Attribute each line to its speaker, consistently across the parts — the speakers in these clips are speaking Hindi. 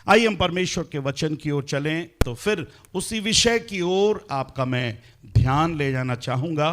Speaker 1: आइए हम परमेश्वर के वचन की ओर चलें। तो फिर उसी विषय की ओर आपका मैं ध्यान ले जाना चाहूँगा।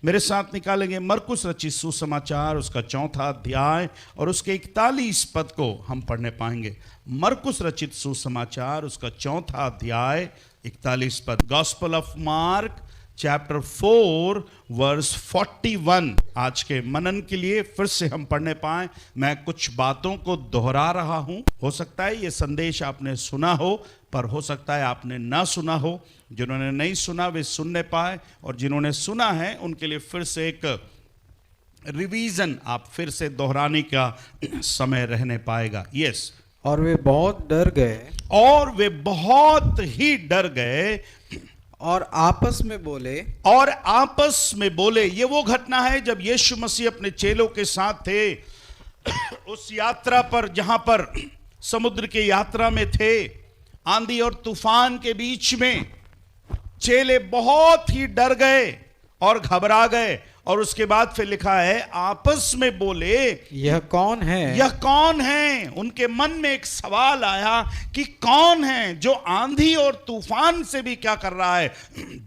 Speaker 1: मेरे साथ निकालेंगे मरकुस रचित सुसमाचार, उसका 4वां अध्याय और उसके 41 पद को हम पढ़ने पाएंगे। मरकुस रचित सुसमाचार, उसका 4वां अध्याय 41 पद। Gospel of Mark chapter 4 verse 41 आज के मनन के लिए फिर से हम पढ़ने पाएं। मैं कुछ बातों को दोहरा रहा हूं। हो सकता है ये संदेश आपने सुना हो, पर हो सकता है आपने ना सुना हो। जिन्होंने नहीं सुना वे सुनने पाए, और जिन्होंने सुना है उनके लिए फिर से एक रिवीजन, आप फिर से दोहराने का समय रहने पाएगा। यस।
Speaker 2: और वे बहुत डर गए,
Speaker 1: और वे बहुत ही डर गए
Speaker 2: और आपस में बोले।
Speaker 1: ये वो घटना है जब यीशु मसीह अपने चेलों के साथ थे उस यात्रा पर, जहां पर समुद्र की यात्रा में थे, आंधी और तूफान के बीच में चेले बहुत ही डर गए और घबरा गए। और उसके बाद फिर लिखा है आपस में बोले,
Speaker 2: यह कौन है?
Speaker 1: यह कौन है? उनके मन में एक सवाल आया कि कौन है जो आंधी और तूफान से भी क्या कर रहा है,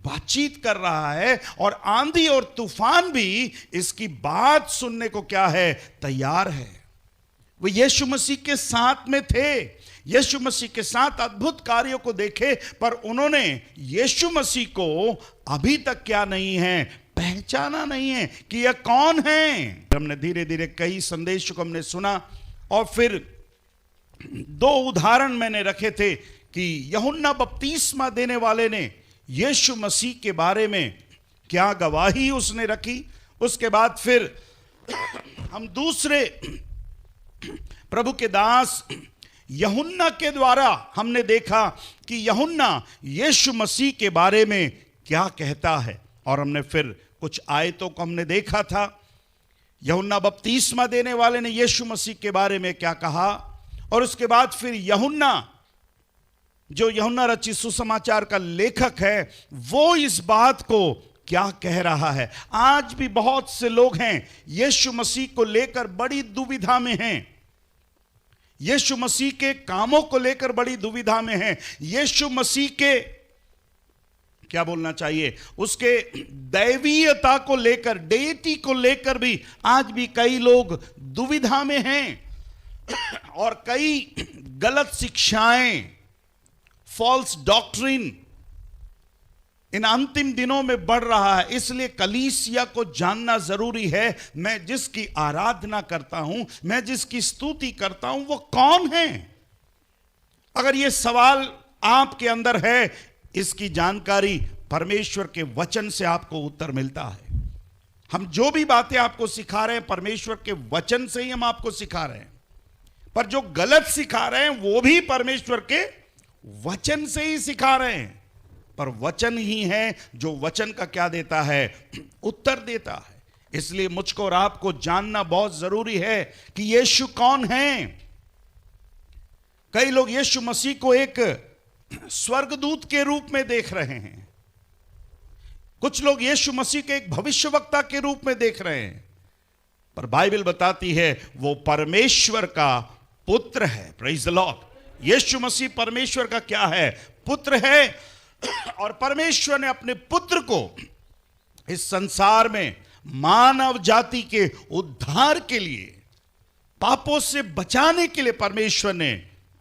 Speaker 1: बातचीत कर रहा है, और आंधी और तूफान भी इसकी बात सुनने को क्या है, तैयार है। वो यीशु मसीह के साथ में थे, यीशु मसीह के साथ अद्भुत कार्यों को देखे, पर उन्होंने यीशु मसीह को अभी तक क्या नहीं है, पहचाना नहीं है कि यह कौन है। हमने धीरे धीरे कई संदेशों को हमने सुना, और फिर 2 उदाहरण मैंने रखे थे कि यूहन्ना बपतिस्मा देने वाले ने यीशु मसीह के बारे में क्या गवाही उसने रखी। उसके बाद फिर हम दूसरे प्रभु के दास यूहन्ना के द्वारा हमने देखा कि यूहन्ना यीशु मसीह के बारे में क्या कहता है, और हमने फिर कुछ आयतों को हमने देखा था। यूहन्ना बपतिस्मा देने वाले ने यीशु मसीह के बारे में क्या कहा, और उसके बाद फिर यूहन्ना, जो यूहन्ना रचित सुसमाचार का लेखक है, वो इस बात को क्या कह रहा है। आज भी बहुत से लोग हैं यीशु मसीह को लेकर बड़ी दुविधा में हैं, यीशु मसीह के कामों को लेकर बड़ी दुविधा में हैं, यीशु मसीह के क्या बोलना चाहिए, उसके दैवीयता को लेकर, डेटी को लेकर भी आज भी कई लोग दुविधा में हैं। और कई गलत शिक्षाएं, फॉल्स डॉक्ट्रिन इन अंतिम दिनों में बढ़ रहा है। इसलिए कलीसिया को जानना जरूरी है, मैं जिसकी आराधना करता हूं, मैं जिसकी स्तुति करता हूं, वो कौन है। अगर ये सवाल आपके अंदर है, इसकी जानकारी परमेश्वर के वचन से आपको उत्तर मिलता है। हम जो भी बातें आपको सिखा रहे हैं परमेश्वर के वचन से ही हम आपको सिखा रहे हैं, पर जो गलत सिखा रहे हैं वो भी परमेश्वर के वचन से ही सिखा रहे हैं। पर वचन ही है जो वचन का क्या देता है, उत्तर देता है। इसलिए मुझको और आपको जानना बहुत जरूरी है कि यीशु कौन है। कई लोग यीशु मसीह को एक स्वर्गदूत के रूप में देख रहे हैं, कुछ लोग यीशु मसीह के एक भविष्यवक्ता के रूप में देख रहे हैं, पर बाइबल बताती है वो परमेश्वर का पुत्र है। Praise the Lord. Yeshu Masih परमेश्वर का क्या है, पुत्र है। और परमेश्वर ने अपने पुत्र को इस संसार में मानव जाति के उद्धार के लिए, पापों से बचाने के लिए परमेश्वर ने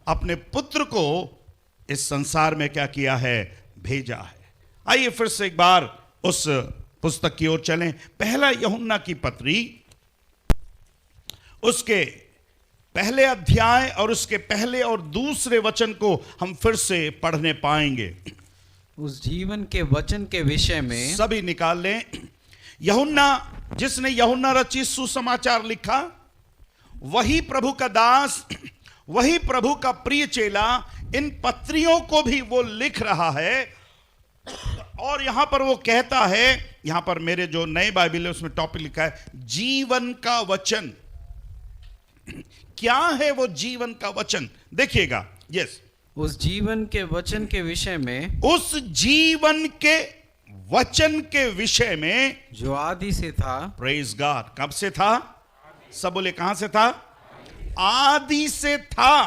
Speaker 1: अपने पुत्र को इस संसार में क्या किया है, भेजा है। आइए फिर से एक बार उस पुस्तक की ओर चलें। पहला यूहन्ना की पत्री, उसके पहले अध्याय और उसके पहले और दूसरे वचन को हम फिर से पढ़ने पाएंगे।
Speaker 2: उस जीवन के वचन के विषय में
Speaker 1: सभी निकाल लें। यूहन्ना, जिसने यूहन्ना रचित सुसमाचार लिखा, वही प्रभु का दास, वही प्रभु का प्रिय चेला, इन पत्रियों को भी वो लिख रहा है। और यहां पर वो कहता है, यहां पर मेरे जो नए बाइबल है उसमें टॉपिक लिखा है जीवन का वचन। क्या है वो जीवन का वचन, देखिएगा। यस,
Speaker 2: उस जीवन के वचन के विषय में,
Speaker 1: उस जीवन के वचन के विषय में
Speaker 2: जो आदि से था।
Speaker 1: Praise God. कब से था? सब बोले कहां से था? आदि से था।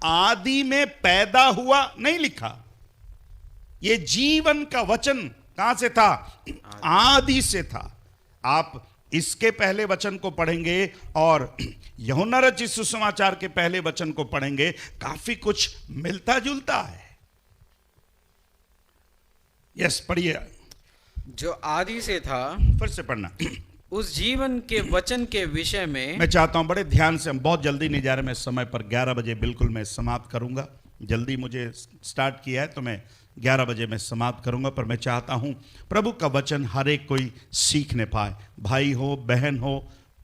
Speaker 1: आदि में पैदा हुआ नहीं लिखा। ये जीवन का वचन कहां से था? आदि से था। आप इसके पहले वचन को पढ़ेंगे और यूहन्ना रचित सुसमाचार के पहले वचन को पढ़ेंगे, काफी कुछ मिलता जुलता है। यस, पढ़िए।
Speaker 2: जो आदि से था,
Speaker 1: फिर से पढ़ना।
Speaker 2: उस जीवन के वचन के विषय में।
Speaker 1: मैं चाहता हूं बड़े ध्यान से, हम बहुत जल्दी नहीं जा रहे, मैं समय पर 11 बजे बिल्कुल मैं समाप्त करूंगा। जल्दी मुझे स्टार्ट किया है तो मैं 11 बजे मैं समाप्त करूंगा, पर मैं चाहता हूं प्रभु का वचन हर एक कोई सीखने पाए। भाई हो, बहन हो,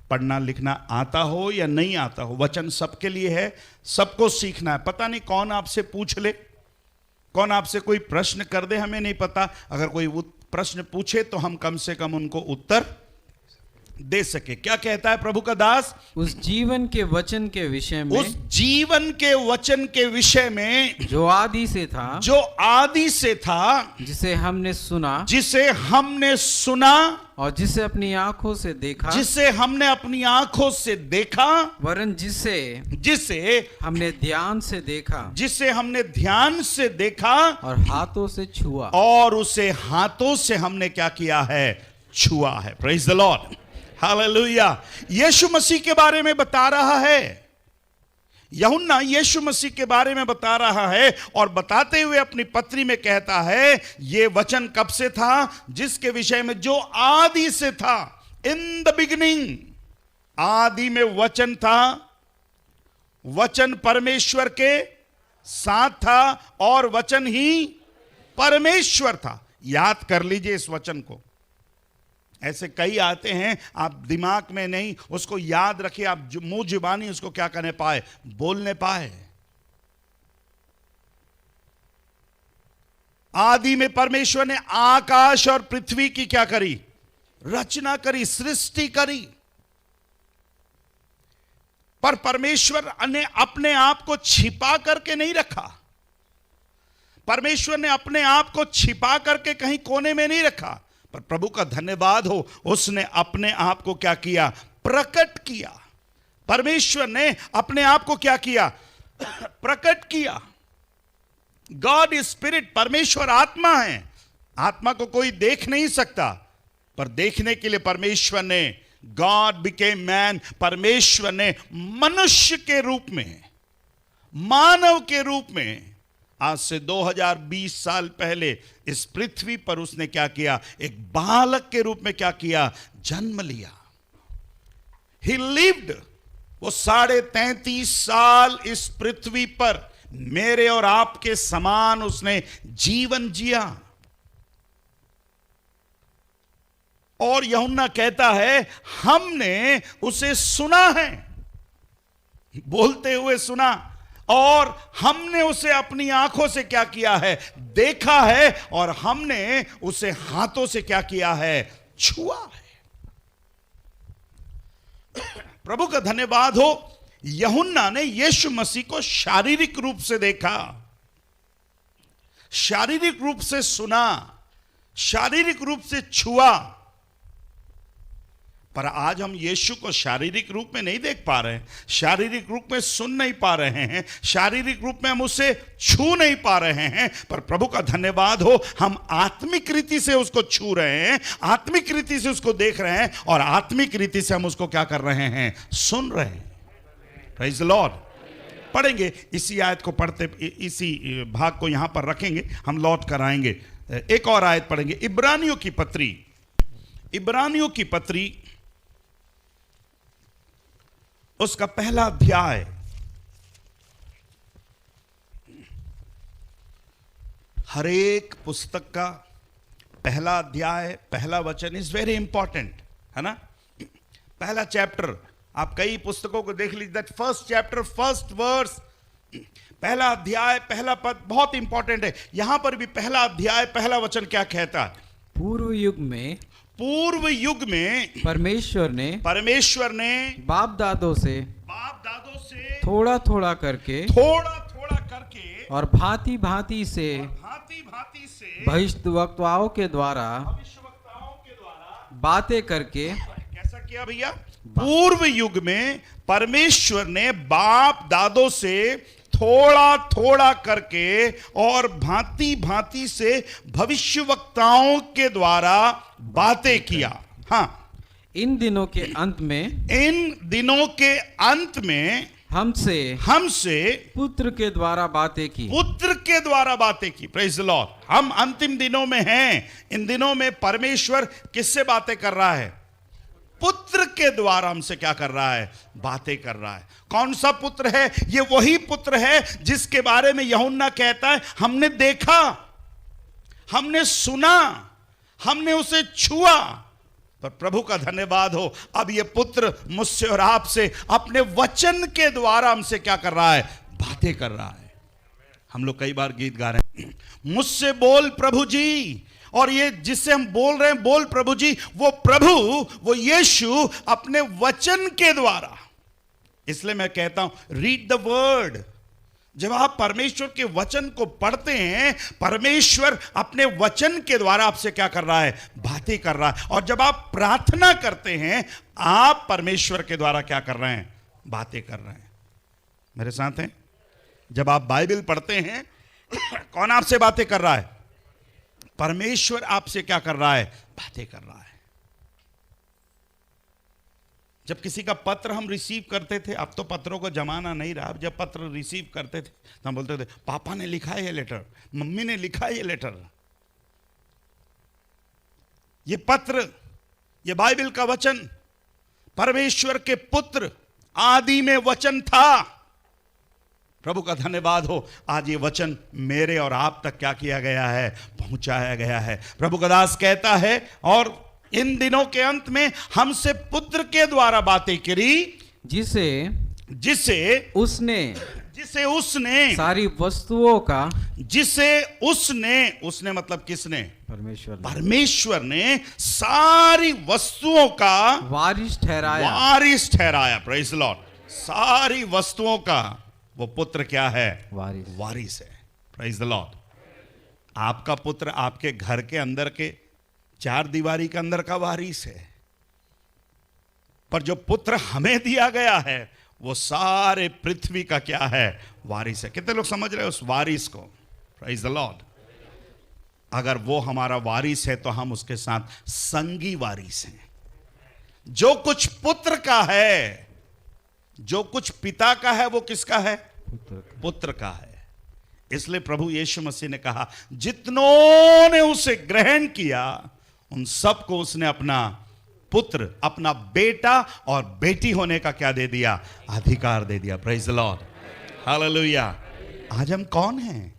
Speaker 1: पढ़ना लिखना आता हो या नहीं आता हो, वचन सबके लिए है, सबको सीखना है। पता नहीं कौन आपसे पूछ ले, कौन आपसे कोई प्रश्न कर दे, हमें नहीं पता। अगर कोई प्रश्न पूछे तो हम कम से कम उनको उत्तर दे सके। क्या कहता है प्रभु का दास?
Speaker 2: उस जीवन के वचन के विषय में,
Speaker 1: उस जीवन के वचन के विषय में
Speaker 2: जो आदि से था,
Speaker 1: जो आदि से था,
Speaker 2: जिसे हमने सुना,
Speaker 1: जिसे हमने सुना
Speaker 2: और जिसे अपनी आंखों से देखा,
Speaker 1: जिसे हमने अपनी आंखों से देखा,
Speaker 2: वरन जिसे हमने ध्यान से देखा,
Speaker 1: जिसे हमने ध्यान से देखा
Speaker 2: और हाथों से छुआ,
Speaker 1: और उसे हाथों से हमने क्या किया है? छुआ है। Praise the Lord, hallelujah. Yeshu Masih के बारे में बता रहा है यूहन्ना, यीशु मसीह के बारे में बता रहा है, और बताते हुए अपनी पत्री में कहता है ये वचन कब से था? जिसके विषय में जो आदि से था। इन द बिगिनिंग, आदि में वचन था, वचन परमेश्वर के साथ था और वचन ही परमेश्वर था। याद कर लीजिए इस वचन को। ऐसे कई आते हैं, आप दिमाग में नहीं उसको याद रखिए, आप मुंह जुबानी उसको क्या करने पाए? बोलने पाए। आदि में परमेश्वर ने आकाश और पृथ्वी की क्या करी? रचना करी, सृष्टि करी। पर परमेश्वर ने अपने आप को छिपा करके नहीं रखा। परमेश्वर ने अपने आप को छिपा करके कहीं कोने में नहीं रखा, पर प्रभु का धन्यवाद हो, उसने अपने आप को क्या किया? प्रकट किया। परमेश्वर ने अपने आप को क्या किया? प्रकट किया। गॉड इज स्पिरिट, परमेश्वर आत्मा है। आत्मा को कोई देख नहीं सकता, पर देखने के लिए परमेश्वर ने, गॉड बिकेम मैन, परमेश्वर ने मनुष्य के रूप में, मानव के रूप में, आज से 2020 साल पहले इस पृथ्वी पर उसने क्या किया? एक बालक के रूप में क्या किया? जन्म लिया। He lived, वो 33.5 साल इस पृथ्वी पर मेरे और आपके समान उसने जीवन जिया। और यूहन्ना कहता है हमने उसे सुना है, बोलते हुए सुना, और हमने उसे अपनी आंखों से क्या किया है? देखा है, और हमने उसे हाथों से क्या किया है? छुआ है। प्रभु का धन्यवाद हो, यूहन्ना ने यीशु मसीह को शारीरिक रूप से देखा, शारीरिक रूप से सुना, शारीरिक रूप से छुआ। पर आज हम यीशु को शारीरिक रूप में नहीं देख पा रहे हैं, शारीरिक रूप में सुन नहीं पा रहे हैं, शारीरिक रूप में हम उसे छू नहीं पा रहे हैं। पर प्रभु का धन्यवाद हो, हम आत्मिक रीति से उसको छू रहे हैं, आत्मिक रीति से उसको देख रहे हैं, और आत्मिक रीति से हम उसको क्या कर रहे हैं? सुन रहे हैं। Praise the Lord. पढ़ेंगे इसी आयत को, पढ़ते इसी भाग को यहां पर रखेंगे, हम लौट कर आएंगे। एक और आयत पढ़ेंगे, इब्रानियों की पत्री, इब्रानियों की पत्री उसका पहला अध्याय, हर एक पुस्तक का पहला अध्याय, पहला वचन इज वेरी इंपॉर्टेंट, है ना? पहला चैप्टर, आप कई पुस्तकों को देख लीजिए, that first chapter, first verse, पहला अध्याय, पहला पद बहुत इंपॉर्टेंट है। यहां पर भी पहला अध्याय, पहला वचन क्या कहता है?
Speaker 2: पूर्व युग में परमेश्वर ने बाप दादों से थोड़ा थोड़ा करके और भांति भांति से भविष्यवक्ताओं के द्वारा बातें करके,
Speaker 1: कैसा किया भैया? पूर्व युग में परमेश्वर ने बाप दादों से थोड़ा थोड़ा करके और भांति भांति से भविष्यवक्ताओं के द्वारा बातें किया। हाँ,
Speaker 2: इन दिनों के अंत में
Speaker 1: इन दिनों के अंत में हमसे
Speaker 2: पुत्र के द्वारा बातें की।
Speaker 1: पुत्र के द्वारा बातें की। Praise the Lord. हम अंतिम दिनों में हैं। इन दिनों में परमेश्वर किससे बातें कर रहा है? पुत्र के द्वारा हमसे क्या कर रहा है? बातें कर रहा है। कौन सा पुत्र है? ये वही पुत्र है जिसके बारे में यूहन्ना कहता है, हमने देखा, हमने सुना, हमने उसे छुआ। पर प्रभु का धन्यवाद हो, अब ये पुत्र मुझसे और आपसे अपने वचन के द्वारा हमसे क्या कर रहा है? बातें कर रहा है। हम लोग कई बार गीत गा रहे हैं, मुझसे बोल प्रभु जी, और ये जिससे हम बोल रहे हैं बोल प्रभु जी, वो प्रभु, वो यीशु अपने वचन के द्वारा। इसलिए मैं कहता हूं रीड द वर्ड। जब आप परमेश्वर के वचन को पढ़ते हैं, परमेश्वर अपने वचन के द्वारा आपसे क्या कर रहा है? बातें कर रहा है। और जब आप प्रार्थना करते हैं, आप परमेश्वर के द्वारा क्या कर रहे हैं? बातें कर रहे हैं। मेरे साथ हैं? जब आप बाइबल पढ़ते हैं, कौन आपसे बातें कर रहा है? परमेश्वर आपसे क्या कर रहा है? बातें कर रहा है। जब किसी का पत्र हम रिसीव करते थे, अब तो पत्रों का जमाना नहीं रहा, जब पत्र रिसीव करते थे तो हम बोलते थे पापा ने लिखा है ये लेटर, मम्मी ने लिखा है ये लेटर। ये पत्र, ये बाइबल का वचन, परमेश्वर के पुत्र, आदि में वचन था। प्रभु का धन्यवाद हो, आज ये वचन मेरे और आप तक क्या किया गया है? पहुंचाया गया है। प्रभु का दास कहता है, और इन दिनों के अंत में हमसे पुत्र के द्वारा बातें करी, जिसे उसने
Speaker 2: सारी वस्तुओं का,
Speaker 1: उसने मतलब किसने?
Speaker 2: परमेश्वर
Speaker 1: ने सारी वस्तुओं का
Speaker 2: वारिस
Speaker 1: ठहराया। Praise the Lord. सारी वस्तुओं का वो पुत्र क्या है? वारिस है। Praise the Lord. आपका पुत्र आपके घर के अंदर के चार दीवारी के अंदर का वारिस है, पर जो पुत्र हमें दिया गया है वो सारे पृथ्वी का क्या है? वारिस है। कितने लोग समझ रहे हैं उस वारिस को? Praise the Lord. अगर वो हमारा वारिस है तो हम उसके साथ संगी वारिस हैं। जो कुछ पुत्र का है, जो कुछ पिता का है, वो किसका है? पुत्र का है। इसलिए प्रभु यीशु मसीह ने कहा, जितनों ने उसे ग्रहण किया उन सबको उसने अपना पुत्र, अपना बेटा और बेटी होने का क्या दे दिया? अधिकार दे दिया। Praise the Lord. हालेलुया। आज हम कौन हैं?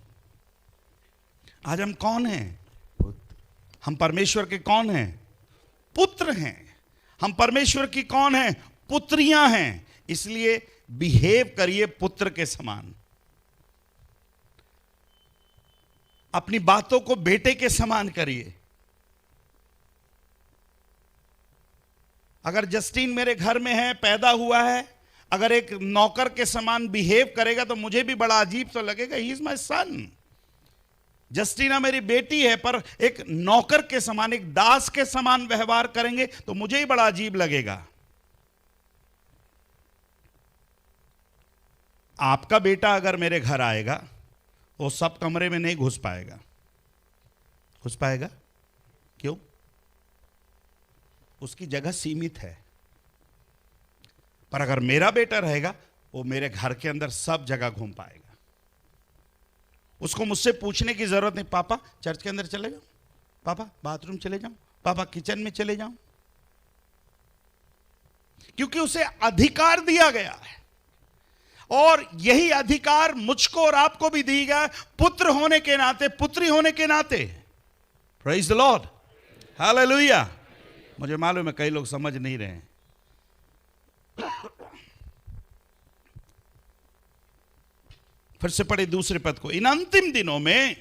Speaker 1: आज हम कौन हैं? हम परमेश्वर के कौन हैं? पुत्र हैं। हम परमेश्वर की कौन हैं? पुत्रियां हैं। इसलिए बिहेव करिए पुत्र के समान। अपनी बातों को बेटे के समान करिए। अगर जस्टिन मेरे घर में है, पैदा हुआ है, अगर एक नौकर के समान बिहेव करेगा तो मुझे भी बड़ा अजीब तो लगेगा। He is my son. जस्टिना मेरी बेटी है, पर एक नौकर के समान, एक दास के समान व्यवहार करेंगे तो मुझे ही बड़ा अजीब लगेगा। आपका बेटा अगर मेरे घर आएगा, वो सब कमरे में नहीं घुस पाएगा। घुस पाएगा? क्यों? उसकी जगह सीमित है। पर अगर मेरा बेटा रहेगा, वो मेरे घर के अंदर सब जगह घूम पाएगा। उसको मुझसे पूछने की जरूरत नहीं, पापा चर्च के अंदर चले जाऊं, पापा बाथरूम चले जाऊं, पापा किचन में चले जाऊं, क्योंकि उसे अधिकार दिया गया है। और यही अधिकार मुझको और आपको भी दी गया, पुत्र होने के नाते, पुत्री होने के नाते। Praise the Lord. हालेलुया। मुझे मालूम है कई लोग समझ नहीं रहे हैं। फिर से पढ़े दूसरे पद को। इन अंतिम दिनों में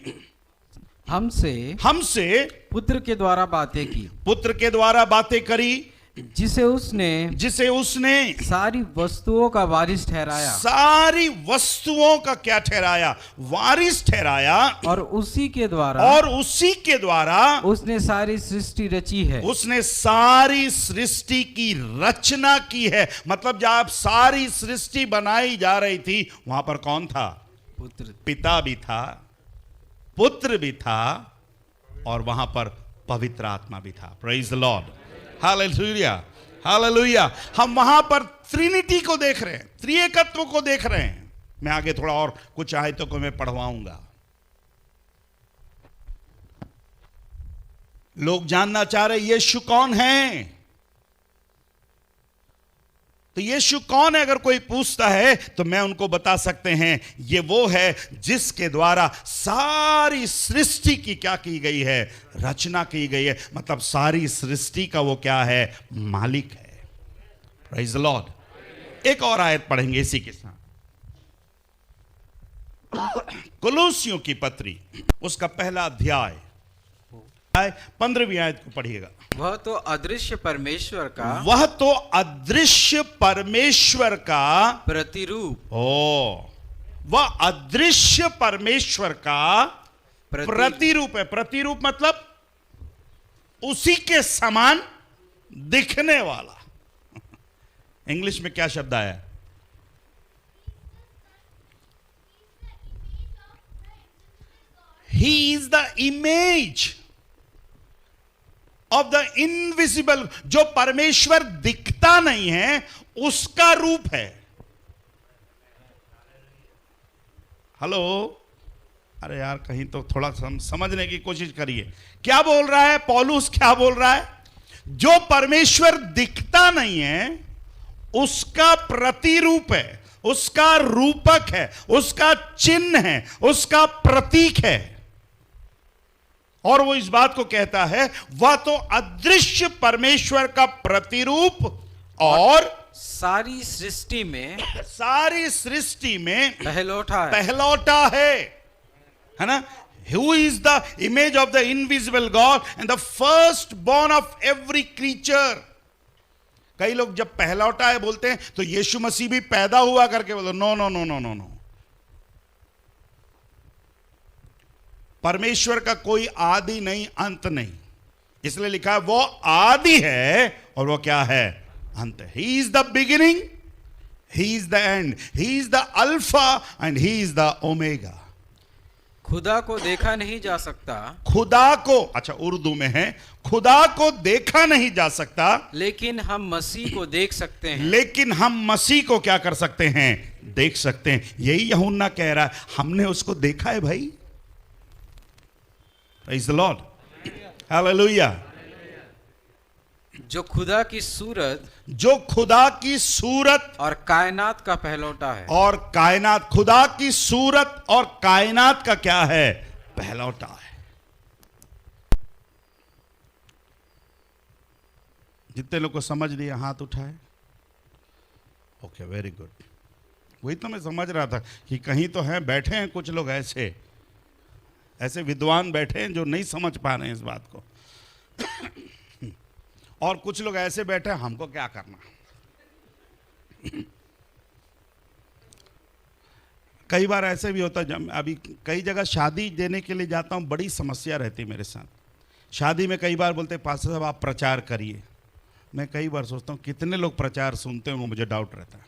Speaker 1: हमसे
Speaker 2: पुत्र के द्वारा बातें की,
Speaker 1: पुत्र के द्वारा बातें करी,
Speaker 2: जिसे उसने सारी वस्तुओं का वारिस ठहराया।
Speaker 1: सारी वस्तुओं का क्या ठहराया? वारिस ठहराया।
Speaker 2: और उसी के द्वारा उसने सारी सृष्टि रची है।
Speaker 1: उसने सारी सृष्टि की रचना की है। मतलब जब सारी सृष्टि बनाई जा रही थी, वहां पर कौन था?
Speaker 2: पुत्र
Speaker 1: पिता भी था, पुत्र भी था, और वहां पर पवित्र आत्मा भी था। Praise the Lord, hallelujah, hallelujah. हम वहां पर ट्रिनिटी को देख रहे हैं, त्रिएकत्व को देख रहे हैं। मैं आगे थोड़ा और कुछ आयतों को मैं पढ़वाऊंगा। लोग जानना चाह रहे यीशु कौन है, तो यीशु कौन है अगर कोई पूछता है तो मैं उनको बता सकते हैं, ये वो है जिसके द्वारा सारी सृष्टि की क्या की गई है, रचना की गई है। मतलब सारी सृष्टि का वो क्या है, मालिक है। Praise the Lord. एक और आयत पढ़ेंगे इसी के साथ, कुलुस्सियों की पत्री उसका पहला अध्याय 15वीं आयत को पढ़िएगा।
Speaker 2: वह तो अदृश्य परमेश्वर का,
Speaker 1: वह तो अदृश्य परमेश्वर का
Speaker 2: प्रतिरूप,
Speaker 1: वह अदृश्य परमेश्वर का प्रतिरूप है। प्रतिरूप मतलब उसी के समान दिखने वाला। इंग्लिश में क्या शब्द आया? He is the image of the invisible. जो परमेश्वर दिखता नहीं है उसका रूप है। हेलो, अरे यार कहीं तो थोड़ा समझने की कोशिश करिए। क्या बोल रहा है पौलुस? क्या बोल रहा है? जो परमेश्वर दिखता नहीं है उसका प्रतिरूप है, उसका रूपक है, उसका चिन्ह है, उसका प्रतीक है। और वो इस बात को कहता है वह तो अदृश्य परमेश्वर का प्रतिरूप और
Speaker 2: सारी सृष्टि में
Speaker 1: पहलौठा है ना। Who is the image of the invisible God and the firstborn of every creature। कई लोग जब पहलौठा है बोलते हैं तो यीशु मसीह भी पैदा हुआ करके बोलो। No no no no no no. परमेश्वर का कोई आदि नहीं, अंत नहीं, इसलिए लिखा है वो आदि है और वो क्या है, अंत है। He is the beginning, he is the end, he is the alpha and he is the omega.
Speaker 2: खुदा को देखा नहीं जा सकता,
Speaker 1: खुदा को, अच्छा उर्दू में है, खुदा को देखा नहीं जा सकता,
Speaker 2: लेकिन हम मसीह को देख सकते हैं।
Speaker 1: लेकिन हम मसीह को क्या कर सकते हैं, देख सकते हैं। यही यूहन्ना कह रहा है, हमने उसको देखा है भाई। Praise the Lord, Hallelujah।
Speaker 2: जो खुदा की सूरत
Speaker 1: और
Speaker 2: कायनात का पहलौठा है,
Speaker 1: और कायनात, खुदा की सूरत और कायनात का क्या है, पहलौठा है। जितने लोग को समझ लिया हाथ उठाए। Okay, very good. वही तो मैं समझ रहा था कि कहीं तो हैं, बैठे हैं कुछ लोग ऐसे विद्वान बैठे हैं जो नहीं समझ पा रहे हैं इस बात को। और कुछ लोग ऐसे बैठे हैं, हमको क्या करना। कई बार ऐसे भी होता है, जब अभी कई जगह शादी देने के लिए जाता हूं, बड़ी समस्या रहती है मेरे साथ। शादी में कई बार बोलते पास्टर साहब आप प्रचार करिए। मैं कई बार सोचता हूं कितने लोग प्रचार सुनते होंगे, मुझे डाउट रहता है।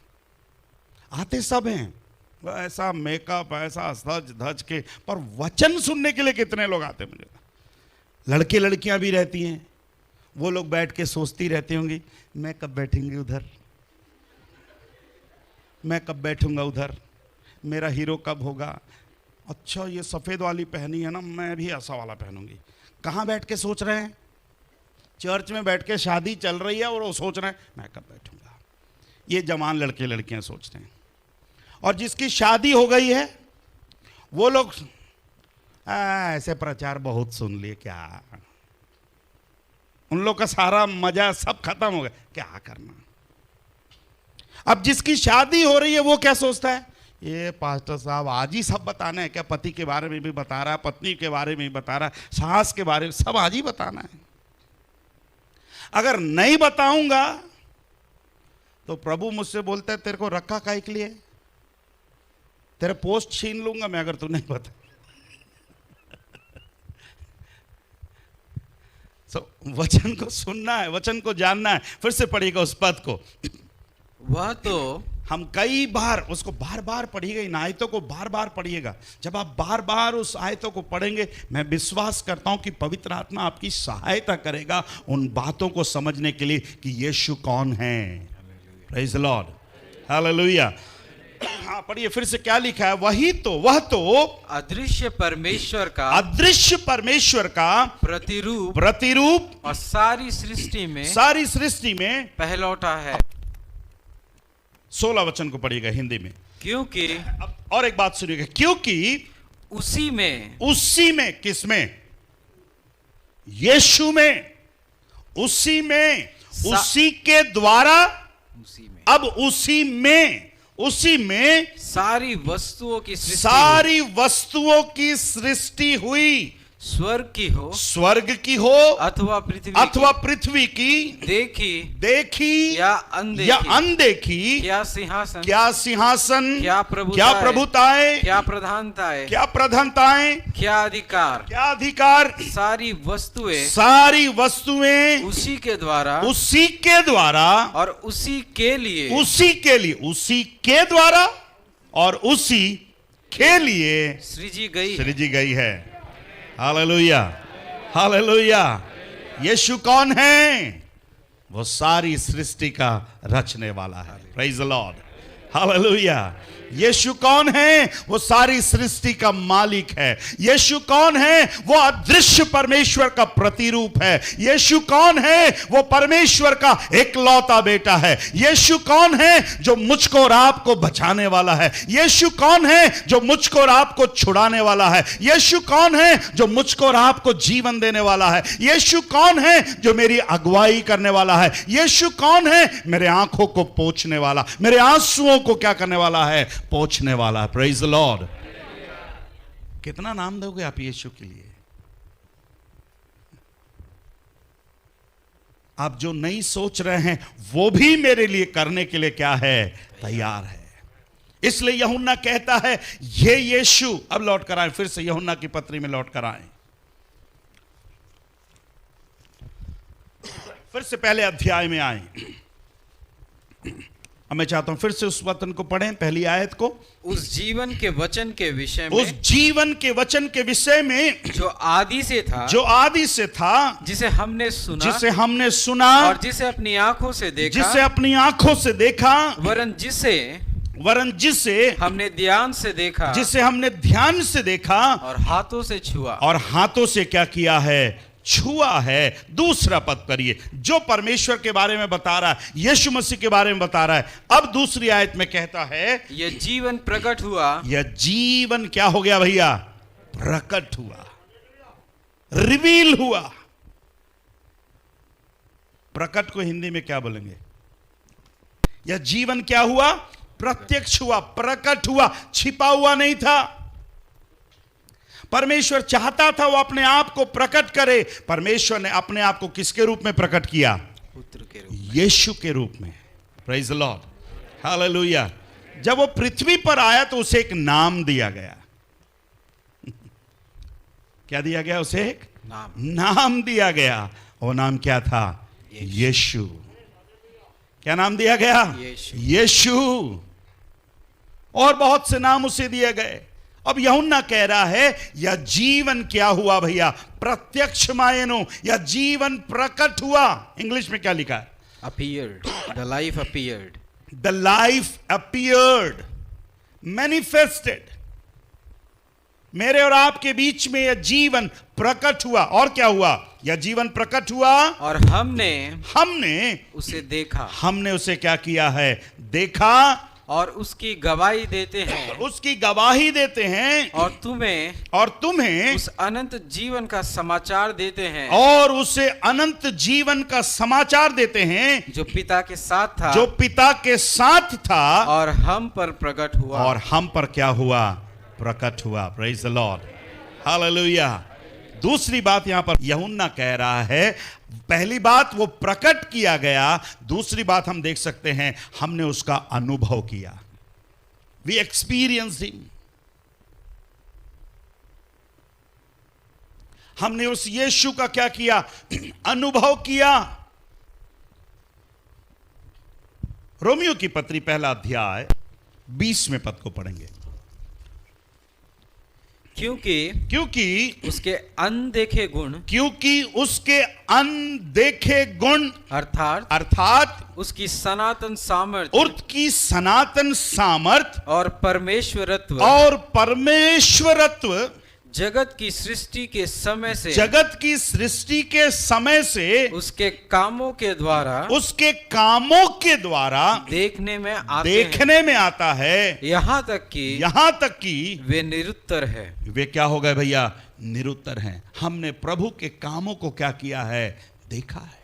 Speaker 1: आते सब हैं, ऐसा मेकअप, ऐसा सज धज के, पर वचन सुनने के लिए कितने लोग आते हैं मुझे। लड़के लड़कियां भी रहती हैं, वो लोग बैठ के सोचती रहती होंगी मैं कब बैठूंगी उधर, मैं कब बैठूंगा उधर, मेरा हीरो कब होगा। अच्छा ये सफ़ेद वाली पहनी है ना, मैं भी ऐसा वाला पहनूंगी। कहाँ बैठ के सोच रहे हैं? चर्च में बैठ के शादी चल रही है और वो सोच रहे हैं मैं कब बैठूंगा। ये जवान लड़के लड़कियां सोचते हैं। और जिसकी शादी हो गई है वो लोग ऐसे प्रचार बहुत सुन लिए, क्या उन लोग का सारा मजा सब खत्म हो गया, क्या करना। अब जिसकी शादी हो रही है वो क्या सोचता है, ये पास्टर साहब आज ही सब बताना है क्या, पति के बारे में भी बता रहा है, पत्नी के बारे में भी बता रहा है, सास के बारे में, सब आज ही बताना है। अगर नहीं बताऊंगा तो प्रभु मुझसे बोलता है तेरे को रखा काहे के लिए, तेरे पोस्ट छीन लूंगा मैं अगर तू नहीं बता। वचन को सुनना है, वचन को जानना है। फिर से पढ़िएगा उस पद को।
Speaker 2: वह तो
Speaker 1: हम कई बार उसको बार बार पढ़िएगा, इन आयतों को बार बार पढ़िएगा। जब आप बार बार उस आयतों को पढ़ेंगे, मैं विश्वास करता हूं कि पवित्र आत्मा आपकी सहायता करेगा उन बातों को समझने के लिए कि यीशु कौन है। Praise the Lord, hallelujah. हाँ पढ़िए फिर से, क्या लिखा है? वह तो
Speaker 2: अदृश्य परमेश्वर
Speaker 1: का प्रतिरूप
Speaker 2: और सारी सृष्टि में
Speaker 1: पहलौठा है। 16 वचन को पढ़िएगा हिंदी में।
Speaker 2: क्योंकि,
Speaker 1: अब और एक बात सुनिएगा, क्योंकि
Speaker 2: उसी में
Speaker 1: किसमें? यीशु में, उसी के द्वारा, अब उसी में
Speaker 2: सारी वस्तुओं की सृष्टि
Speaker 1: हुई, स्वर्ग की हो
Speaker 2: अथवा
Speaker 1: पृथ्वी की, देखी
Speaker 2: या
Speaker 1: अनदेखी,
Speaker 2: क्या
Speaker 1: सिंहासन, क्या
Speaker 2: प्रभुताएं,
Speaker 1: क्या प्रधानताएं,
Speaker 2: क्या अधिकार, सारी वस्तुएं उसी के द्वारा
Speaker 1: और
Speaker 2: उसी के लिए
Speaker 1: सृजी गई है। Hallelujah, hallelujah. यीशु कौन है? वो सारी सृष्टि का रचने वाला है। Praise the Lord, hallelujah. Yeshu कौन है? वो सारी सृष्टि का मालिक है। यीशु कौन है? वो अदृश्य परमेश्वर का प्रतिरूप है। यीशु कौन है? वो परमेश्वर का एकलौता बेटा है। यीशु कौन है? जो मुझको और आपको बचाने वाला है। यीशु कौन है? जो मुझको और आपको छुड़ाने वाला है। यीशु कौन है? जो मुझको और आपको जीवन देने वाला है। यीशु कौन है? जो मेरी अगुवाई करने वाला है। यीशु कौन है? मेरे आंखों को पोंछने वाला, मेरे आंसुओं को क्या करने वाला है? पहुंचने वाला है। Praise the Lord. कितना नाम दोगे आप यीशु के लिए? आप जो नहीं सोच रहे हैं वो भी मेरे लिए करने के लिए क्या है? तैयार है। इसलिए यूहन्ना कहता है ये यीशु, अब लौट कर आए फिर से यूहन्ना की पत्री में लौट कर आए, फिर से पहले अध्याय में आए। अब मैं चाहता हूं फिर से उस वचन को पढ़ें, पहली आयत को।
Speaker 2: उस जीवन के वचन के विषय में जो आदि से था, जिसे हमने सुना और जिसे अपनी आंखों से देखा, वरन जिसे हमने ध्यान से देखा और
Speaker 1: हाथों से क्या किया है? छुआ है। दूसरा पद करिए, जो परमेश्वर के बारे में बता रहा है, यीशु मसीह के बारे में बता रहा है। अब दूसरी आयत में कहता है
Speaker 2: यह जीवन प्रकट हुआ।
Speaker 1: यह जीवन क्या हो गया भैया? प्रकट हुआ, रिवील हुआ। प्रकट को हिंदी में क्या बोलेंगे? यह जीवन क्या हुआ? प्रत्यक्ष हुआ, प्रकट हुआ, छिपा हुआ नहीं था। परमेश्वर चाहता था वो अपने आप को प्रकट करे। परमेश्वर ने अपने आप को किसके रूप में प्रकट किया?
Speaker 2: पुत्र के रूप में,
Speaker 1: यीशु के रूप में। Praise the Lord, hallelujah. जब वो पृथ्वी पर आया तो उसे एक नाम दिया गया। क्या दिया गया? उसे एक नाम दिया गया। वो नाम क्या था? यीशु। क्या नाम दिया गया? यीशु। और बहुत से नाम उसे दिए गए। अब यूहन्ना कह रहा है यह जीवन क्या हुआ भैया? प्रत्यक्ष मायनो यह जीवन प्रकट हुआ। इंग्लिश में क्या लिखा है?
Speaker 2: appeared, the life appeared,
Speaker 1: the life appeared, manifested। मेरे और आपके बीच में यह जीवन प्रकट हुआ। और क्या हुआ? यह जीवन प्रकट हुआ
Speaker 2: और हमने उसे देखा।
Speaker 1: हमने उसे क्या किया है? देखा
Speaker 2: और उसकी गवाही देते हैं। और तुम्हें उस अनंत जीवन का समाचार देते हैं। जो पिता के साथ था और हम पर प्रकट हुआ।
Speaker 1: और हम पर क्या हुआ? प्रकट हुआ। Praise the Lord, hallelujah. दूसरी बात यहां पर यूहन्ना कह रहा है, पहली बात वो प्रकट किया गया, दूसरी बात हम देख सकते हैं हमने उसका अनुभव किया। We experienced him. हमने उस यीशु का क्या किया? अनुभव किया। रोमियो की पत्री पहला अध्याय 20वें पद को पढ़ेंगे।
Speaker 2: क्योंकि उसके
Speaker 1: अनदेखे गुण अर्थात
Speaker 2: उसकी सनातन
Speaker 1: सामर्थ
Speaker 2: और परमेश्वरत्व जगत की सृष्टि के समय से उसके कामों के द्वारा देखने में आता है, यहाँ तक कि वे निरुत्तर है।
Speaker 1: वे क्या हो गए भैया? निरुत्तर हैं। हमने प्रभु के कामों को क्या किया है? देखा है।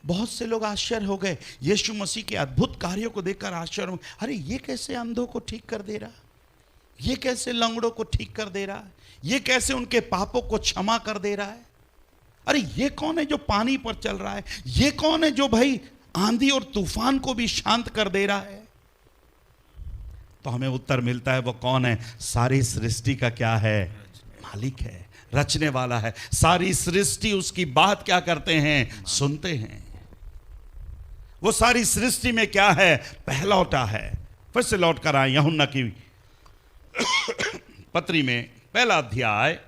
Speaker 1: बहुत से लोग आश्चर्य हो गए, यीशु मसीह के अद्भुत कार्यों को देखकर आश्चर्य हो, अरे ये कैसे अंधों को ठीक कर दे रहा, ये कैसे लंगड़ों को ठीक कर दे रहा है, ये कैसे उनके पापों को क्षमा कर दे रहा है, अरे ये कौन है जो पानी पर चल रहा है, ये कौन है जो भाई आंधी और तूफान को भी शांत कर दे रहा है। तो हमें उत्तर मिलता है वो कौन है? सारी सृष्टि का क्या है? मालिक है, रचने वाला है। सारी सृष्टि उसकी बात क्या करते हैं? सुनते हैं। वो सारी सृष्टि में क्या है? पहलौठा है। फिर से लौट कर आए यूहन्ना की पत्री में पहला अध्याय।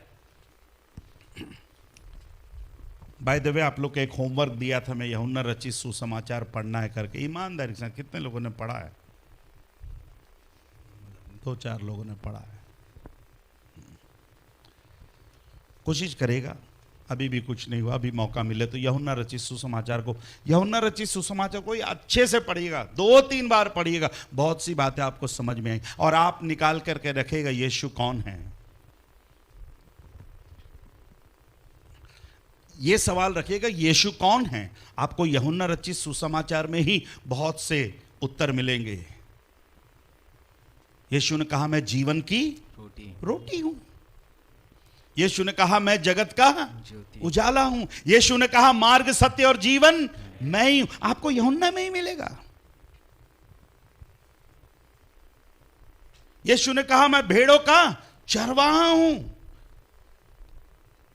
Speaker 1: बाय द वे आप लोग को एक होमवर्क दिया था, मैं यूहन्ना रचित सुसमाचार पढ़ना है करके। ईमानदारी से कितने लोगों ने पढ़ा है? 2-4 लोगों ने पढ़ा है। कोशिश करेगा, अभी भी कुछ नहीं हुआ, अभी मौका मिले तो यूहन्ना रचित सुसमाचार को अच्छे से पढ़िएगा, 2-3 बार पढ़िएगा, बहुत सी बातें आपको समझ में आएंगी और आप निकाल करके रखेगा यीशु कौन है। ये सवाल रखिएगा यीशु कौन है, आपको यूहन्ना रचित सुसमाचार में ही बहुत से उत्तर मिलेंगे। यीशु ने कहा मैं जीवन की रोटी हूं। यीशु ने कहा मैं जगत का उजाला हूं। यीशु ने कहा मार्ग सत्य और जीवन मैं ही हूं। आपको यूहन्ना में ही मिलेगा। यीशु ने कहा मैं भेड़ों का चरवाहा हूं।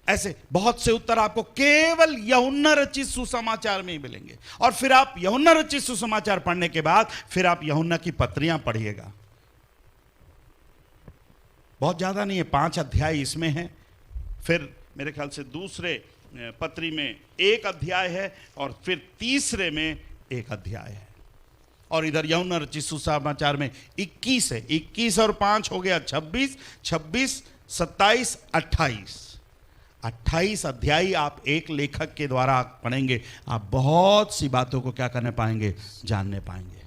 Speaker 1: ऐसे बहुत से उत्तर आपको केवल यूहन्ना रचित सुसमाचार में ही मिलेंगे। और फिर आप यूहन्ना रचित सुसमाचार पढ़ने के बाद फिर आप यूहन्ना की पत्रियां पढ़िएगा। बहुत ज्यादा नहीं है, 5 अध्याय इसमें है। फिर मेरे ख्याल से दूसरे पत्री में 1 अध्याय है और फिर तीसरे में 1 अध्याय है। और इधर यूहन्ना रचित सुसमाचार में 21 है। 21 और 5 हो गया 26, 27, 28 अध्याय आप एक लेखक के द्वारा पढ़ेंगे। आप बहुत सी बातों को क्या करने पाएंगे? जानने पाएंगे।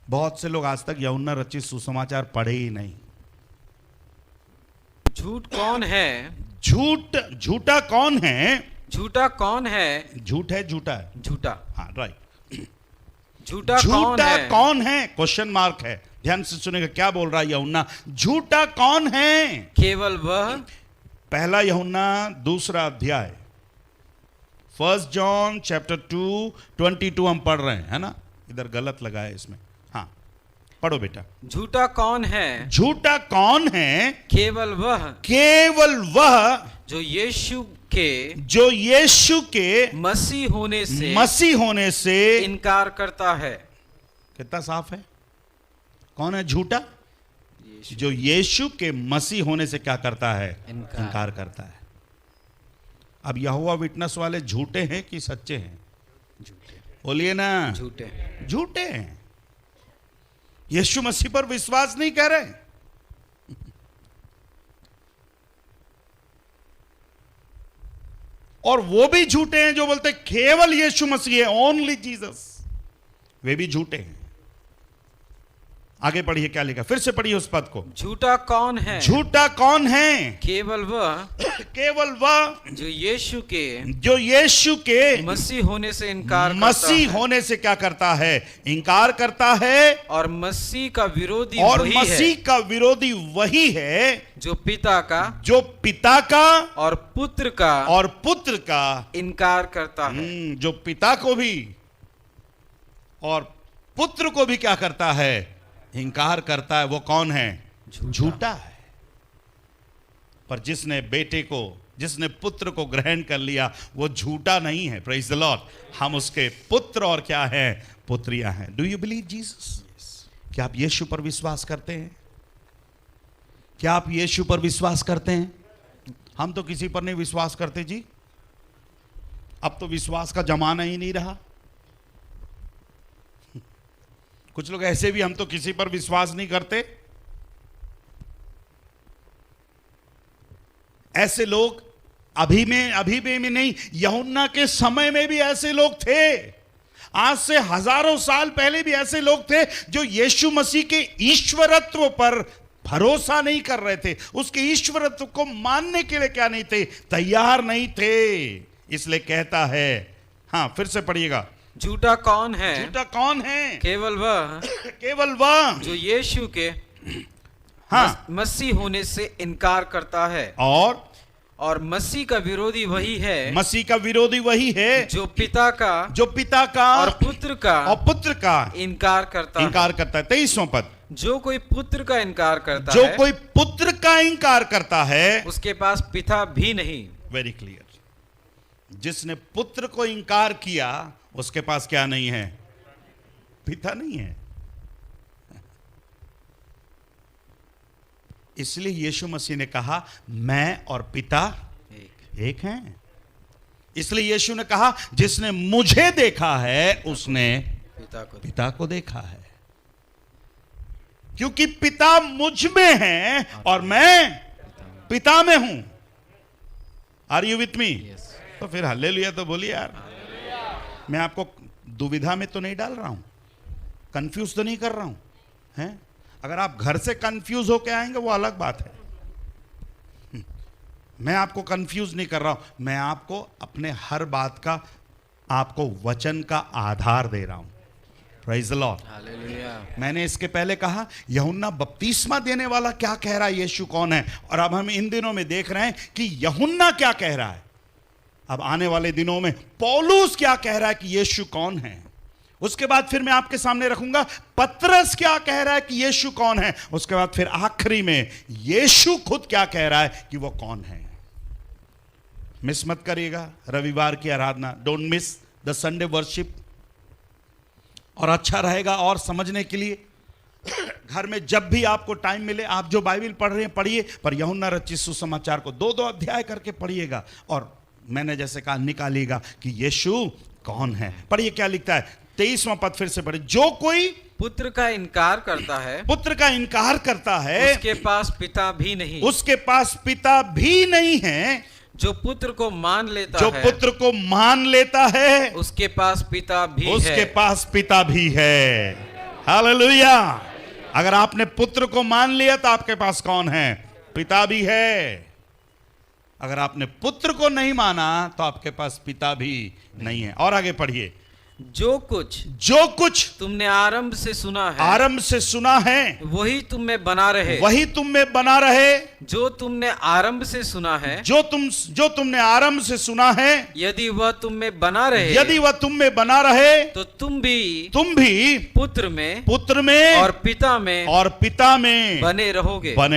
Speaker 1: बहुत से लोग आज तक यूहन्ना रचित सुसमाचार पढ़े ही नहीं।
Speaker 2: झूठ कौन है?
Speaker 1: झूठा कौन है?
Speaker 2: झूठा कौन है?
Speaker 1: झूठा है। हाँ, राइट।
Speaker 2: झूठा
Speaker 1: कौन है? क्वेश्चन मार्क है। ध्यान से सुनेगा क्या बोल रहा है यूहन्ना। झूठा कौन है?
Speaker 2: केवल वह।
Speaker 1: पहला यूहन्ना 2 अध्याय 1 जॉन चैप्टर 2:22 हम पढ़ रहे हैं, है ना? इधर गलत लगा है इसमें। हाँ, पढ़ो बेटा।
Speaker 2: झूठा कौन है?
Speaker 1: झूठा कौन है?
Speaker 2: केवल वह जो यीशु के मसीह होने से इनकार करता है।
Speaker 1: कितना साफ है। कौन है झूठा? जो यीशु के मसीह होने से क्या करता है? इनकार करता है। अब यहोवा विटनेस वाले झूठे हैं कि सच्चे हैं? बोलिए ना। झूठे हैं। यीशु मसीह पर विश्वास नहीं कर रहे। और वो भी झूठे हैं जो बोलते केवल यीशु मसीह है, ओनली जीसस। वे भी झूठे हैं। आगे पढ़िए क्या लिखा, फिर से पढ़िए उस पद को।
Speaker 2: झूठा कौन है?
Speaker 1: झूठा कौन है?
Speaker 2: केवल वह जो यीशु के मसीह होने से
Speaker 1: होने से क्या करता है? इनकार करता है। और
Speaker 2: मसीह का
Speaker 1: विरोधी वही है
Speaker 2: जो पिता का और पुत्र का इनकार करता है।
Speaker 1: जो पिता को भी और पुत्र को भी क्या करता है? इनकार करता है। वो कौन है? झूठा है। पर जिसने बेटे को जिसने पुत्र को ग्रहण कर लिया वो झूठा नहीं है। Praise the Lord. हम उसके पुत्र और क्या है, पुत्रियां हैं। Do you believe Jesus? क्या आप यीशु पर विश्वास करते हैं? क्या आप यीशु पर विश्वास करते हैं? हम तो किसी पर नहीं विश्वास करते जी। अब तो विश्वास का जमाना ही नहीं रहा। कुछ लोग ऐसे भी, हम तो किसी पर विश्वास नहीं करते। ऐसे लोग अभी में नहीं, यूहन्ना के समय में भी ऐसे लोग थे। आज से हजारों साल पहले भी ऐसे लोग थे जो यीशु मसीह के ईश्वरत्व पर भरोसा नहीं कर रहे थे, उसके ईश्वरत्व को मानने के लिए क्या नहीं थे, तैयार नहीं थे। इसलिए कहता है, हाँ फिर से पढ़िएगा,
Speaker 2: झूठा कौन है?
Speaker 1: झूठा कौन है?
Speaker 2: केवल
Speaker 1: वह
Speaker 2: जो यीशु के
Speaker 1: हाँ
Speaker 2: मसीह होने से इनकार करता है। और मसीह का विरोधी वही है,
Speaker 1: मसीह का विरोधी वही है
Speaker 2: जो पिता का और पुत्र का इनकार करता है।
Speaker 1: 23वां पद,
Speaker 2: जो कोई पुत्र का इनकार करता है,
Speaker 1: जो कोई पुत्र का इनकार करता है,
Speaker 2: उसके पास पिता भी नहीं।
Speaker 1: Very clear. जिसने पुत्र को इनकार किया उसके पास क्या नहीं है, पिता नहीं है। इसलिए यीशु मसीह ने कहा मैं और पिता एक हैं। इसलिए यीशु ने कहा जिसने मुझे देखा है उसने पिता को देखा है, क्योंकि पिता मुझ में है और मैं पिता में हूं। Are you with me? तो फिर हालेलुया तो बोलिए यार। मैं आपको दुविधा में तो नहीं डाल रहा हूं, कंफ्यूज तो नहीं कर रहा हूं, हैं? अगर आप घर से कंफ्यूज होके आएंगे वो अलग बात है। मैं आपको कंफ्यूज नहीं कर रहा हूं, मैं आपको अपने हर बात का, आपको वचन का आधार दे रहा हूं। Praise the Lord, hallelujah. मैंने इसके पहले कहा यूहन्ना बपतिस्मा देने वाला क्या कह रहा है, यीशु कौन है, और अब हम इन दिनों में देख रहे हैं कि यूहन्ना क्या कह रहा है। अब आने वाले दिनों में पौलुस क्या कह रहा है कि यीशु कौन है। उसके बाद फिर मैं आपके सामने रखूंगा पतरस क्या कह रहा है कि यीशु कौन है। उसके बाद फिर आखिरी में यीशु खुद क्या कह रहा है कि वो कौन है। मिस मत करिएगा रविवार की आराधना, don't miss the Sunday worship. और अच्छा रहेगा और समझने के लिए घर में जब भी आपको टाइम मिले, आप जो बाइबल पढ़ रहे हैं पढ़िए, पर यूहन्ना रचित सुसमाचार को 2-2 अध्याय करके पढ़िएगा और मैंने जैसे कहा निकालिएगा कि यीशु कौन है। पढ़िए क्या लिखता है, 23वां पद फिर से पढ़िए। जो कोई
Speaker 2: पुत्र का इनकार करता है,
Speaker 1: उसके
Speaker 2: पास पिता भी नहीं,
Speaker 1: उसके पास पिता भी नहीं है।
Speaker 2: जो पुत्र को मान लेता है, उसके पास
Speaker 1: पिता भी है। हालेलुया। अगर आपने पुत्र को मान लिया तो आपके पास कौन है, पिता भी है। अगर आपने पुत्र को नहीं माना तो आपके पास पिता भी नहीं है। और आगे पढ़िए।
Speaker 2: जो कुछ तुमने आरंभ से सुना है वही तुम में बना रहे। जो तुमने आरंभ से सुना है, यदि वह तुम में बना रहे, तो तुम भी पुत्र में और पिता में बने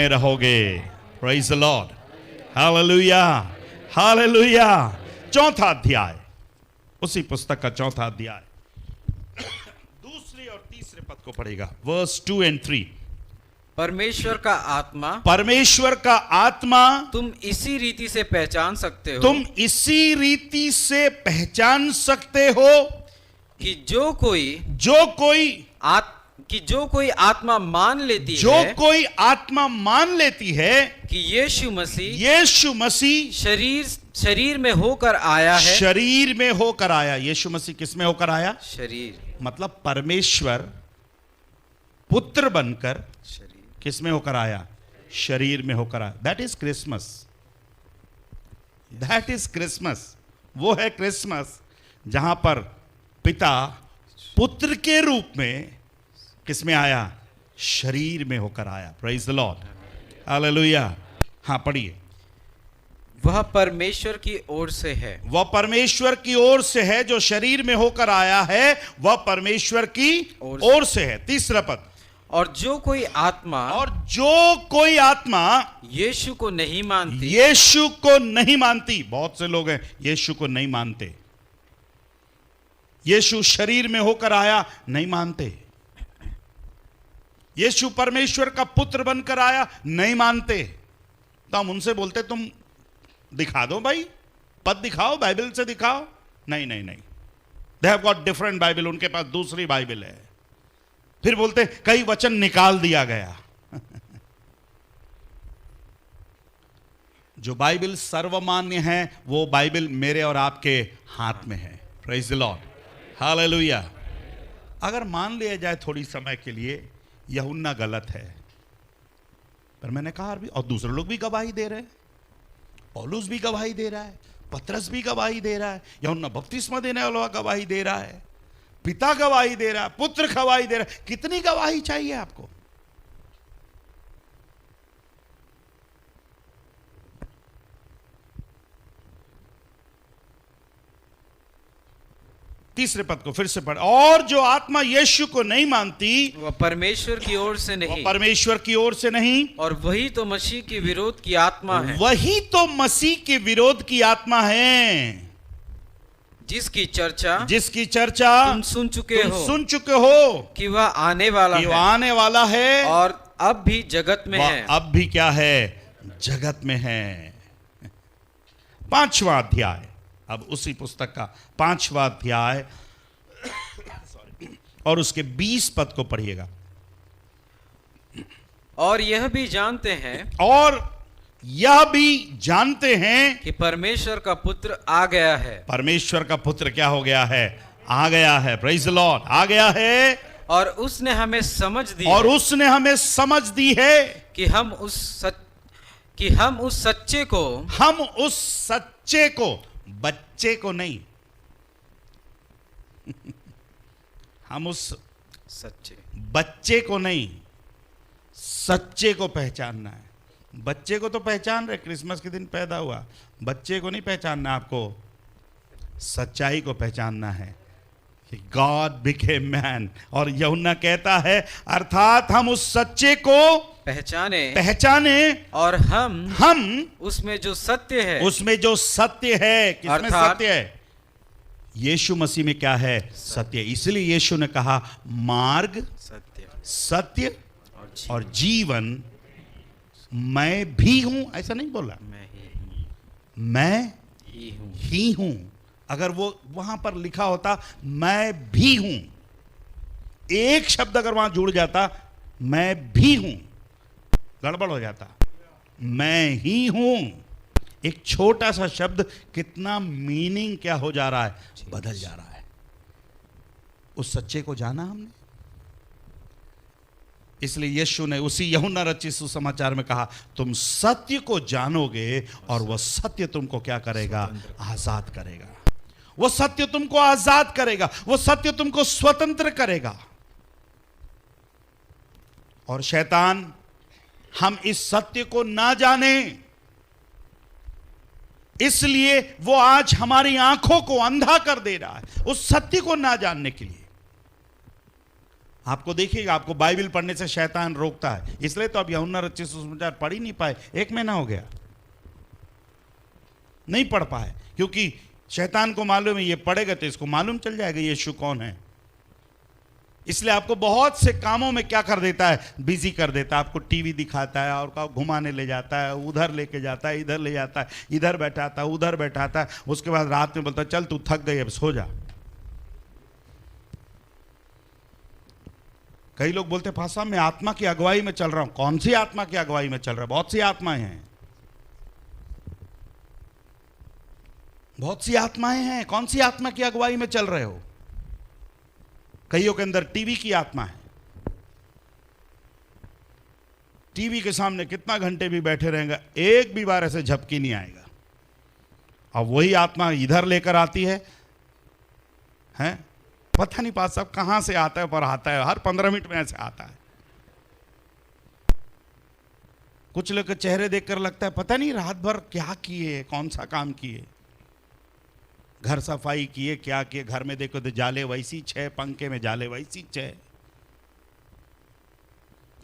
Speaker 1: रहोगे। Praise the Lord, hallelujah, hallelujah. 4था अध्याय, उसी पुस्तक का 4था अध्याय, दूसरे और तीसरे पद को पढ़ेगा, वर्स 2 और 3।
Speaker 2: परमेश्वर का आत्मा तुम इसी रीति से पहचान सकते हो कि जो कोई आत्मा मान लेती है कि यीशु मसीह शरीर में होकर आया है।
Speaker 1: यीशु मसीह किस में होकर आया?
Speaker 2: शरीर।
Speaker 1: मतलब परमेश्वर पुत्र बनकर किस में होकर आया? शरीर में होकर आया। That is Christmas. वो है क्रिसमस जहां पर पिता पुत्र के रूप में किस में आया? शरीर में होकर आया। Praise the Lord, hallelujah. हाँ पढ़िए।
Speaker 2: वह परमेश्वर की ओर से है, जो शरीर में होकर आया है वह परमेश्वर की ओर से है। तीसरा पद। और जो कोई आत्मा यीशु को नहीं मानती,
Speaker 1: बहुत से लोग हैं यीशु को नहीं मानते, यीशु शरीर में होकर आया नहीं मानते, यीशु परमेश्वर का पुत्र बनकर आया नहीं मानते। तो हम उनसे बोलते तुम दिखा दो भाई, पद दिखाओ, बाइबल से दिखाओ। नहीं नहीं नहीं, they have got different Bible, उनके पास दूसरी बाइबल है। फिर बोलते कई वचन निकाल दिया गया। जो बाइबल सर्वमान्य है वो बाइबल मेरे और आपके हाथ में है। Praise the Lord, hallelujah. अगर मान लिया जाए थोड़ी समय के लिए यूहन्ना गलत है, पर मैंने कहा भी, और दूसरे लोग भी गवाही दे रहे हैं, पौलुस भी गवाही दे रहा है, पतरस भी गवाही दे रहा है, यूहन्ना बपतिस्मा देने वाला गवाही दे रहा है, पिता गवाही दे रहा है, पुत्र गवाही दे रहा है। कितनी गवाही चाहिए आपको? तीसरे पद को फिर से पढ़। और जो आत्मा यीशु को नहीं मानती
Speaker 2: वह परमेश्वर की ओर से नहीं,
Speaker 1: परमेश्वर की ओर से नहीं,
Speaker 2: और वही तो मसीह की विरोध की आत्मा है,
Speaker 1: वही तो मसीह के विरोध की आत्मा है,
Speaker 2: जिसकी
Speaker 1: चर्चा
Speaker 2: तुम सुन चुके
Speaker 1: हो
Speaker 2: कि वह आने वाला है और अब भी जगत में है।
Speaker 1: अब भी क्या है? जगत में है। 5वां अध्याय, अब उसी पुस्तक का 5वां अध्याय और उसके 20 पद को पढ़िएगा।
Speaker 2: और यह भी जानते हैं कि परमेश्वर का पुत्र आ गया है।
Speaker 1: परमेश्वर का पुत्र क्या हो गया है? आ गया है। प्रेज़ द लॉर्ड, आ गया है।
Speaker 2: और उसने हमें समझ दी
Speaker 1: है
Speaker 2: कि हम उस सच्चे को बच्चे को नहीं, हम उस बच्चे को नहीं, सच्चे को पहचानना है। बच्चे को तो पहचान रहे, क्रिसमस के दिन पैदा हुआ, बच्चे को नहीं पहचानना, आपको सच्चाई को पहचानना है कि गॉड बिकेम मैन। और यूहन्ना कहता है अर्थात हम उस सच्चे को पहचाने और हम उसमें जो सत्य है,
Speaker 1: किसमें सत्य है? यीशु मसीह में क्या है? सत्य। इसलिए यीशु ने कहा मार्ग, सत्य और जीवन मैं भी हूं। ऐसा नहीं बोला, मैं ही हूं। अगर वो वहां पर लिखा होता मैं भी हूं, एक शब्द अगर वहां जुड़ जाता मैं भी हूं, गड़बड़ हो जाता। मैं ही हूं, एक छोटा सा शब्द कितना मीनिंग क्या हो जा रहा है, बदल जा रहा है। उस सच्चे को जाना हमने, इसलिए यीशु ने उसी यूहन्ना रचित सुसमाचार में कहा तुम सत्य को जानोगे और वह सत्य तुमको क्या करेगा? आजाद करेगा। वो सत्य तुमको आजाद करेगा, वो सत्य तुमको स्वतंत्र करेगा। और शैतान हम इस सत्य को ना जाने, इसलिए वो आज हमारी आंखों को अंधा कर दे रहा है उस सत्य को ना जानने के लिए। आपको देखिएगा, आपको बाइबल पढ़ने से शैतान रोकता है। इसलिए तो अब यूहन्ना रचित सुसमाचार पढ़ ही नहीं पाए, 1 महीना हो गया नहीं पढ़ पाए, क्योंकि शैतान को मालूम है ये पढ़ेगा तो इसको मालूम चल जाएगा यीशु कौन है। इसलिए आपको बहुत से कामों में क्या कर देता है? बिजी कर देता है। आपको टीवी दिखाता है और घुमाने ले जाता है, उधर लेके जाता है, इधर ले जाता है, इधर बैठाता है, उधर बैठाता है। उसके बाद रात में बोलता है चल तू थक गई अब सो जा। कई लोग बोलते हैं पास्टर मैं आत्मा की अगुवाई में चल रहा हूं। कौन सी आत्मा की अगुवाई में चल रहा है? बहुत सी आत्माएं हैं, बहुत सी आत्माएं हैं। कौन सी आत्मा की अगुवाई में चल रहे हो? कईयों के अंदर टीवी की आत्मा है, टीवी के सामने कितना घंटे भी बैठे रहेंगे, एक भी बार ऐसे झपकी नहीं आएगा। और वही आत्मा इधर लेकर आती है, पता नहीं पास साहब कहां से आता है, पर आता है हर 15 मिनट में ऐसे आता है। कुछ लोग के चेहरे देखकर लगता है पता नहीं रात भर क्या किए, कौन सा काम किए, घर सफाई किए, क्या किए। घर में देखो तो जाले वैसी छे, पंखे में जाले वैसी छे।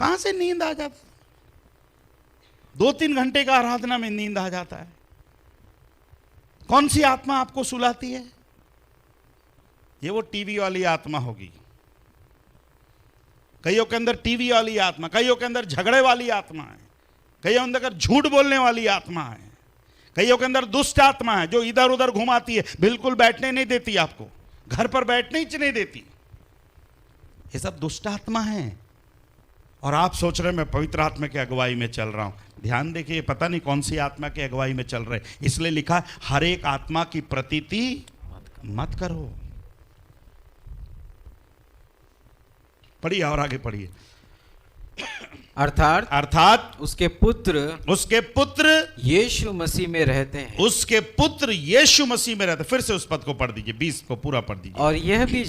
Speaker 1: कहां से नींद आ जाता? 2-3 घंटे का आराधना में नींद आ जाता है। कौन सी आत्मा आपको सुलाती है? ये वो टीवी वाली आत्मा होगी। कईयों के अंदर टीवी वाली आत्मा, कईयों के अंदर झगड़े वाली आत्मा है, कईयों के अंदर झूठ बोलने वाली आत्मा है, कईयों के अंदर दुष्ट आत्मा है जो इधर उधर घुमाती है, बिल्कुल बैठने नहीं देती, आपको घर पर बैठने ही नहीं देती। ये सब दुष्ट आत्मा है। और आप सोच रहे मैं पवित्र आत्मा की अगुवाई में चल रहा हूं। ध्यान देखिए, पता नहीं कौन सी आत्मा की अगुवाई में चल रहे, इसलिए लिखा हर एक आत्मा की प्रतीति मत करो। पढ़िए और आगे पढ़िए।
Speaker 3: अर्थात उसके पुत्र यीशु मसीह में रहते हैं।
Speaker 1: उसके पुत्र यीशु मसीह में रहते हैं। फिर से उस पद को पढ़ दीजिए, 20 को पूरा पढ़ दीजिए।
Speaker 3: और यह भी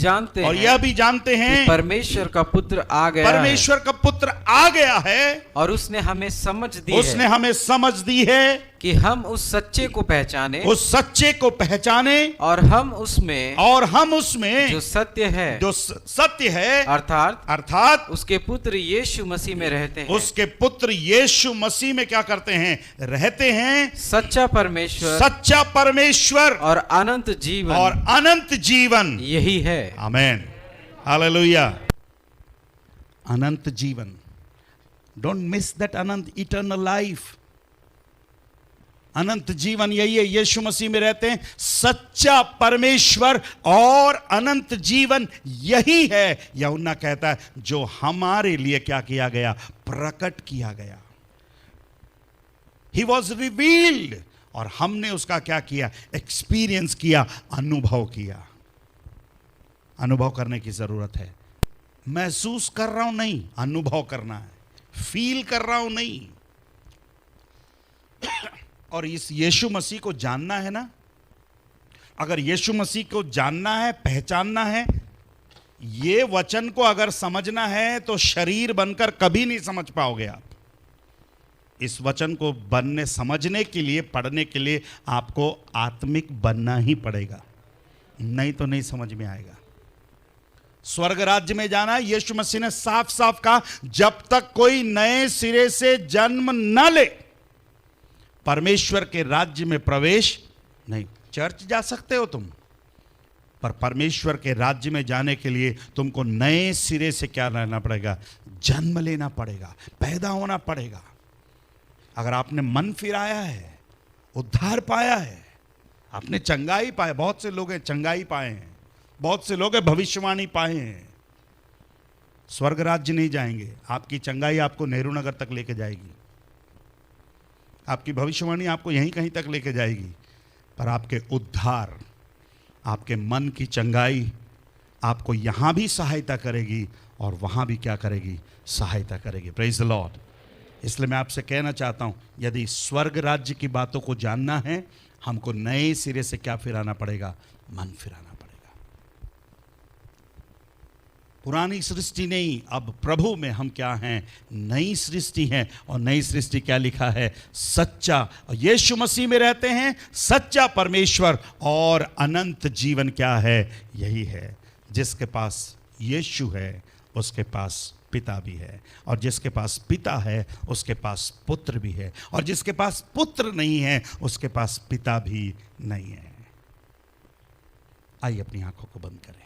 Speaker 3: जानते हैं
Speaker 1: कि
Speaker 3: परमेश्वर का पुत्र आ गया है।
Speaker 1: परमेश्वर का पुत्र आ गया है
Speaker 3: और उसने हमें समझ दी है कि हम उस सच्चे को पहचाने और हम उसमें जो सत्य है
Speaker 1: अर्थात
Speaker 3: उसके पुत्र यीशु मसीह में रहते हैं।
Speaker 1: उसके पुत्र यीशु मसीह में क्या करते हैं? रहते हैं।
Speaker 3: सच्चा परमेश्वर और अनंत जीवन यही है।
Speaker 1: आमीन, हालेलुया। अनंत जीवन, डोंट मिस दैट अनंत इटर्नल लाइफ। अनंत जीवन यही है, यीशु मसीह में रहते हैं। सच्चा परमेश्वर और अनंत जीवन यही है। यूहन्ना कहता है जो हमारे लिए क्या किया गया? प्रकट किया गया। ही वॉज रिवील्ड, और हमने उसका क्या किया? एक्सपीरियंस किया, अनुभव किया। अनुभव करने की जरूरत है। महसूस कर रहा हूं नहीं, अनुभव करना है। फील कर रहा हूं नहीं। और इस यीशु मसीह को जानना है ना, अगर यीशु मसीह को जानना है, पहचानना है, ये वचन को अगर समझना है तो शरीर बनकर कभी नहीं समझ पाओगे आप। इस वचन को बनने, समझने के लिए, पढ़ने के लिए आपको आत्मिक बनना ही पड़ेगा, नहीं तो नहीं समझ में आएगा। स्वर्ग राज्य में जाना, यीशु मसीह ने साफ साफ कहा, जब तक कोई नए सिरे से जन्म न ले परमेश्वर के राज्य में प्रवेश नहीं। चर्च जा सकते हो तुम, पर परमेश्वर के राज्य में जाने के लिए तुमको नए सिरे से क्या लेना पड़ेगा? जन्म लेना पड़ेगा, पैदा होना पड़ेगा। अगर आपने मन फिराया है, उद्धार पाया है, आपने चंगाई पाए, बहुत से लोग हैं चंगाई पाए हैं, बहुत से लोग हैं भविष्यवाणी पाए हैं, स्वर्ग राज्य नहीं जाएंगे। आपकी चंगाई आपको नेहरू नगर तक लेके जाएगी, आपकी भविष्यवाणी आपको यहीं कहीं तक लेके जाएगी, पर आपके उद्धार, आपके मन की चंगाई आपको यहां भी सहायता करेगी और वहां भी क्या करेगी? सहायता करेगी। Praise the Lord. इसलिए मैं आपसे कहना चाहता हूं, यदि स्वर्ग राज्य की बातों को जानना है, हमको नए सिरे से क्या फिराना पड़ेगा? मन फिराना पड़ेगा। पुरानी सृष्टि नहीं, अब प्रभु में हम क्या हैं? नई सृष्टि हैं। और नई सृष्टि क्या लिखा है? सच्चा, यीशु मसीह में रहते हैं, सच्चा परमेश्वर और अनंत जीवन क्या है? यही है। जिसके पास यीशु है उसके पास पिता भी है, और जिसके पास पिता है उसके पास पुत्र भी है, और जिसके पास पुत्र नहीं है उसके पास पिता भी नहीं है। आइए अपनी आंखों को बंद करें।